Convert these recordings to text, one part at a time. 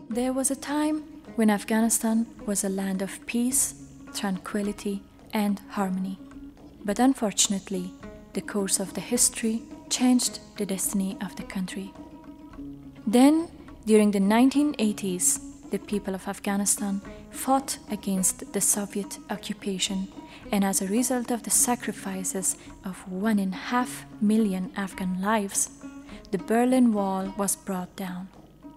There was a time when Afghanistan was a land of peace, tranquility, and harmony. But unfortunately, the course of the history changed the destiny of the country. Then, during the 1980s, the people of Afghanistan fought against the Soviet occupation, and as a result of the sacrifices of 1.5 million Afghan lives, the Berlin Wall was brought down.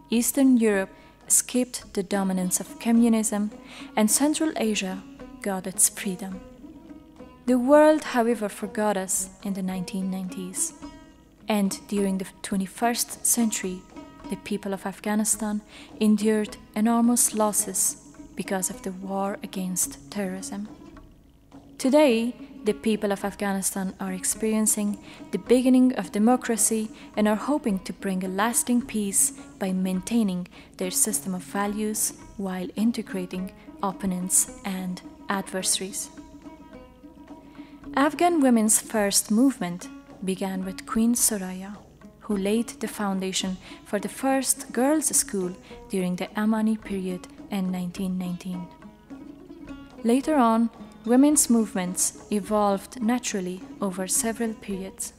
Eastern Europe escaped the dominance of communism, and Central Asia got its freedom. The world, however, forgot us in the 1990s. And during the 21st century, the people of Afghanistan endured enormous losses because of the war against terrorism. Today, the people of Afghanistan are experiencing the beginning of democracy and are hoping to bring a lasting peace by maintaining their system of values while integrating opponents and adversaries. Afghan women's first movement began with Queen Soraya, who laid the foundation for the first girls' school during the Amani period in 1919. Later on, women's movements evolved naturally over several periods.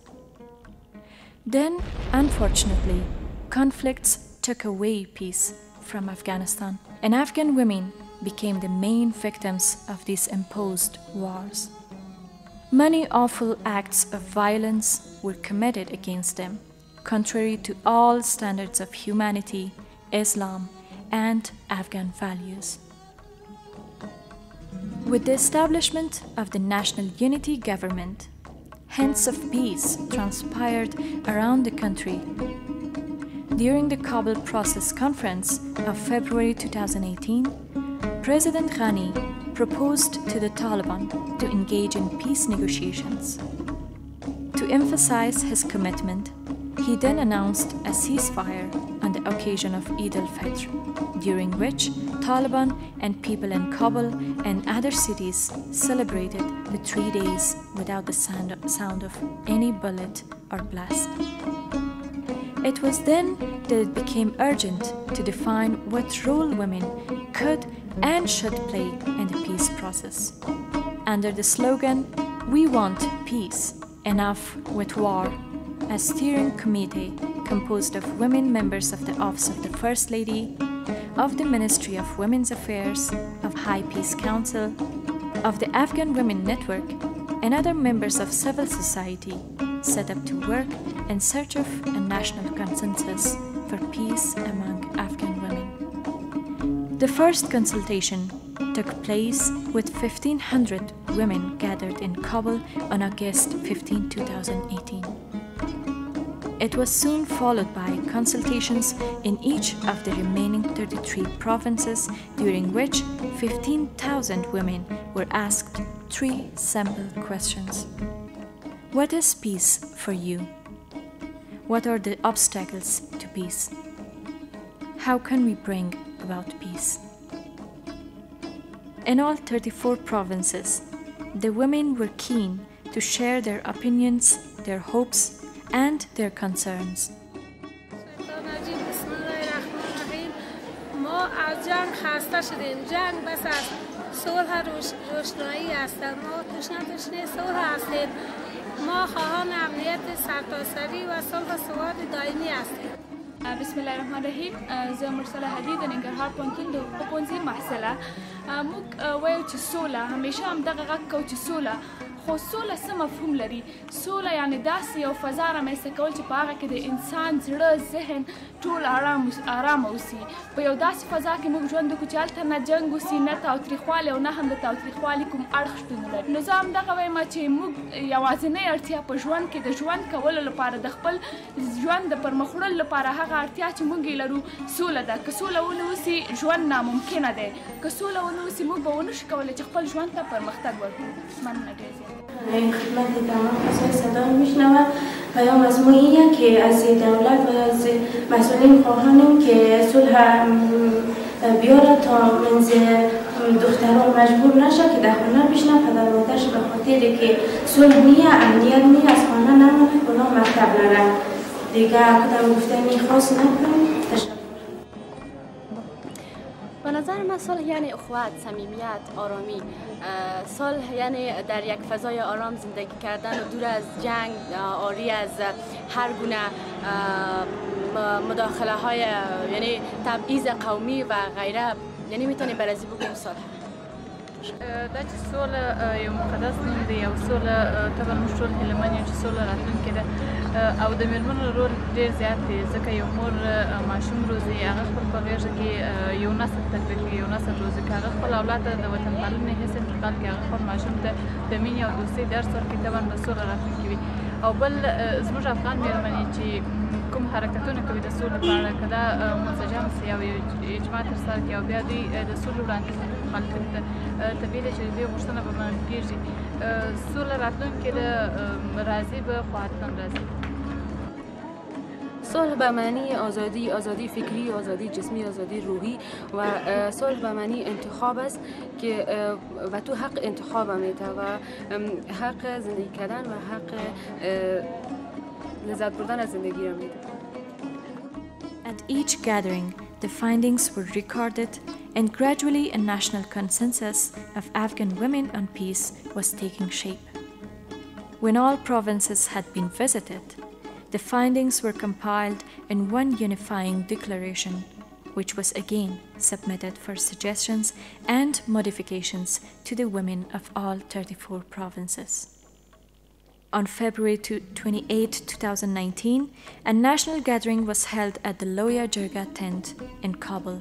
Then, unfortunately, conflicts took away peace from Afghanistan, and Afghan women became the main victims of these imposed wars. Many awful acts of violence were committed against them, contrary to all standards of humanity, Islam, and Afghan values. With the establishment of the National Unity Government, hints of peace transpired around the country. During the Kabul Process Conference of February 2018, President Ghani proposed to the Taliban to engage in peace negotiations. To emphasize his commitment, he then announced a ceasefire on the occasion of Eid al-Fitr, during which Taliban and people in Kabul and other cities celebrated the 3 days without the sound of any bullet or blast. It was then that it became urgent to define what role women could and should play in the peace process. Under the slogan, "We want peace, enough with war," a steering committee composed of women members of the Office of the First Lady, of the Ministry of Women's Affairs, of High Peace Council, of the Afghan Women Network, and other members of civil society set up to work in search of a national consensus for peace among Afghan women. The first consultation took place with 1,500 women gathered in Kabul on August 15, 2018. It was soon followed by consultations in each of the remaining 33 provinces, during which 15,000 women were asked 3 simple questions. What is peace for you? What are the obstacles to peace? How can we bring about peace? In all 34 provinces, the women were keen to share their opinions, their hopes, and their concerns. ما از جنگ خسته شدیم. جنگ بس از صلح روشنایی است. ما توش نداشتیم صلح هستیم. ما خواهان امنیت سرتاسری و صلح و ثبات دائمی هستیم. بسم الله الرحمن الرحیم. زه مرسله هدی د ننګرهار پوهنتون د ښوونځي محصله. موږ وایو چې سوله همیشه همدغه غږ کوو چې سوله، خو سوله څه مفهوم لري؟ سوله یعنې داسې یو فضا رامنځته کول چې په هغه کې د انسان زړه، ذهن ټول ارامه اوسي. په یو داسې فضا کې موږ ژوند وکړو چې هلته نه جنګ اوسي، نه تاوتریخوالي او نه هم د تاوتریخوالي کوم اړخ شتون ولري. نو زه همدغه وایم چې موږ یوازینۍ اړتیا په ژوند کې د ژوند کولو لپاره، د خپل ژوند د پرمخ وړلو لپاره هغه اړتیا چې موږ یې لرو سوله ده. که سوله ونه اوسي ژوند ناممکنه دی. که سوله ونه اوسي موږ به ونه شو کولی چې خپل ژوند ته پرمختګ ورکړو. مننه ډېر زیات. خدمت تمام کسای صدا میشنوم. پیام از ما اینه که از دولت و از مسئولین خواهانیم که صلح بیاره تا منز دختران مجبور نشه که در خانه بشنن، پدر مادرش به خاطری که صلح نیه، امنیت نیه، از خانه نمونه، کدام مکتب نره. دیگه کدام گفتنی خاص نکنیم. تشکر. اما صلح یعنی اخوت، صمیمیت، آرامی. صلح یعنی در یک فضای آرام زندگی کردن و دور از جنگ، آری از هر گونه مداخله های یعنی تبعیض قومی و غیره. یعنی میتونیم برازی بگویم صلح. دا چې سوله یو مقدس نوم دی او سوله طبعا موږ ټول هیلهمن یو چې سوله راتلونکې ده او د میرمنو رول ډېر زیات دی ځکه یو مور ماشوم روزي هغه خپل په غېږه کې یو نسل تربیه کوي یو نسل روزي که هغه خپل اولاد ته د وطن پالنې حس انتقال کړي هغه خپل ماشوم ته د مینې او دوستۍ درس ورکړي طبعا به سوله راتلونکې وي او بل زموږ افغان میرمنې چې کوم حرکتونه کوي د سولې په اړه که دا منسجم سي او یو اجماع ترسره کړي او بیا دوی د سولې وړاندیز مخالفت ته طبیعي ده چې د دوی غوښتنه به منل کېږي سوله راتلونکې ده راځي به خو حتما راځي. صلح به معنی آزادی، آزادی فکری، آزادی جسمی، آزادی روحی و صلح به معنی انتخاب است که و تو حق انتخاب میده و حق زندگی کردن و حق لذت بردن از زندگی را میده. At each gathering, the findings were recorded and gradually a national consensus of Afghan women on peace was taking shape. When all provinces had been visited, the findings were compiled in one unifying declaration, which was again submitted for suggestions and modifications to the women of all 34 provinces. On February 28, 2019, a national gathering was held at the Loya Jirga tent in Kabul.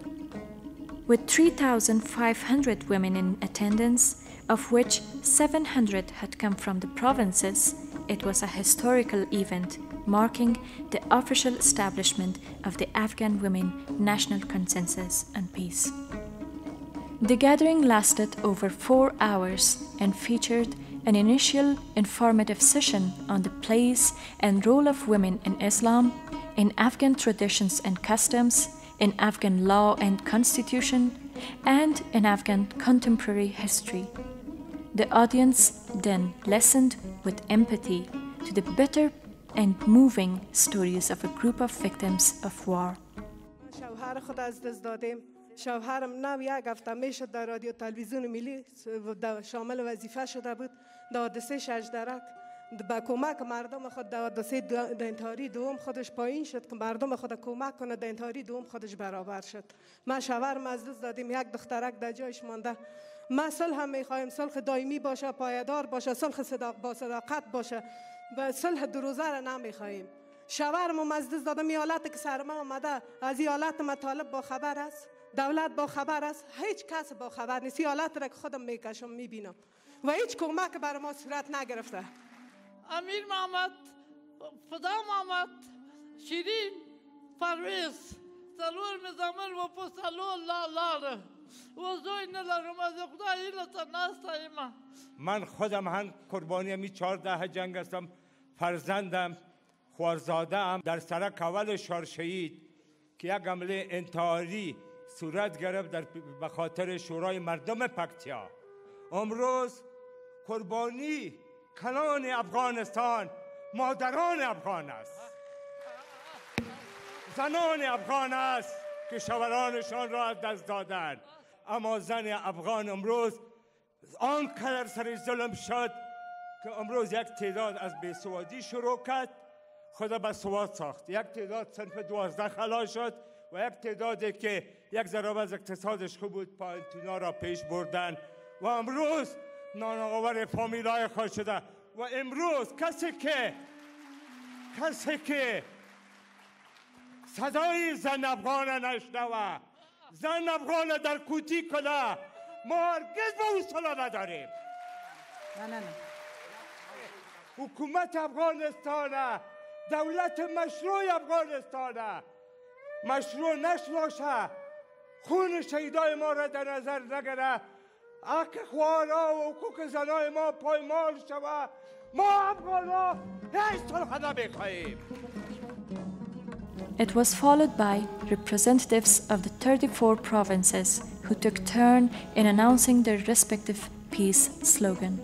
With 3,500 women in attendance, of which 700 had come from the provinces, it was a historical event marking the official establishment of the Afghan Women National Consensus on Peace. The gathering lasted over 4 hours and featured an initial informative session on the place and role of women in Islam, in Afghan traditions and customs, in Afghan law and constitution, and in Afghan contemporary history. The audience then listened with empathy to the bitter and moving stories of a group of victims of war. شوهرم نو یک هفته میشد در رادیو تلویزیون ملی شامل وظیفه شده بود در حادثه شجدرک به کمک مردم خود در حادثه انتحاری دوم خودش پایین شد که مردم خود کمک کنه در انتحاری دوم خودش برابر شد. ما شوهرم از دست دادیم یک دخترک در جایش مانده. ما صلح هم میخوایم صلح دائمی باشه پایدار باشه صلح با صداقت باشه و صلح دو روزه را نمیخوایم. شوهرم از دست دادم این حالت که سر ما آمده از این حالت مطالب با خبر است دولت با خبر است هیچ کس با خبر نیست این حالت را که خودم میکشم میبینم و هیچ کمک برای ما صورت نگرفته. امیر محمد فدا محمد شیرین پرویز سلور مزامل و پسلور لالاره و زوی نلارم از خدا ایلتا نستایما. من خودم هم قربانی همی 14 جنگ هستم فرزندم خوارزاده هم در سرک اول شارشهید که یک حمله انتحاری صورت گرفت به خاطر شورای مردم پکتیا. امروز قربانی کلان افغانستان مادران افغان است زنان افغان است که شوهرانشان را از دست دادند اما زن افغان امروز آنقدر سر ظلم شد که امروز یک تعداد از بیسوادی شروع کرد خدا به سواد ساخت یک تعداد صنف 12 خلاص شد و یک تعدادی که یک ذره از اقتصادش خوب بود پایتونا را پیش بردن و امروز نانآور فامیلای خود شده و امروز کسی که صدای زن افغان نشنوه زن افغان در کوتی کنه ما هرگز به او صلاح نداریم. نه حکومت افغانستانه دولت مشروع افغانستانه مشروع نشواشه خون شهیدای ما را در نظر نگره حق خوارا و حقوق زنای ما پایمال شوه ما افغانا هیچ صلح نمیخواهیم. It was followed by representatives of the 34 provinces who took turn in announcing their respective peace slogan.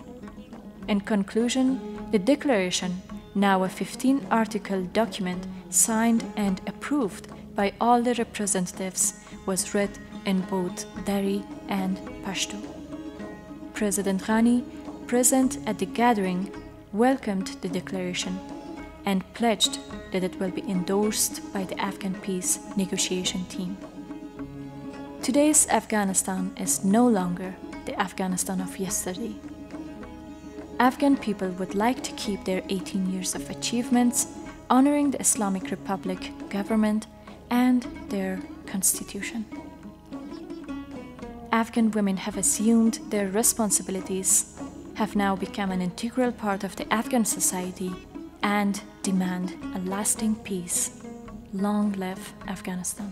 In conclusion, the declaration, now a 15-article document signed and approved by all the representatives, was read in both Dari and Pashto. President Ghani, present at the gathering, welcomed the declaration and pledged that it will be endorsed by the Afghan peace negotiation team. Today's Afghanistan is no longer the Afghanistan of yesterday. Afghan people would like to keep their 18 years of achievements, honoring the Islamic Republic government and their constitution. Afghan women have assumed their responsibilities, have now become an integral part of the Afghan society, and demand a lasting peace. Long live Afghanistan.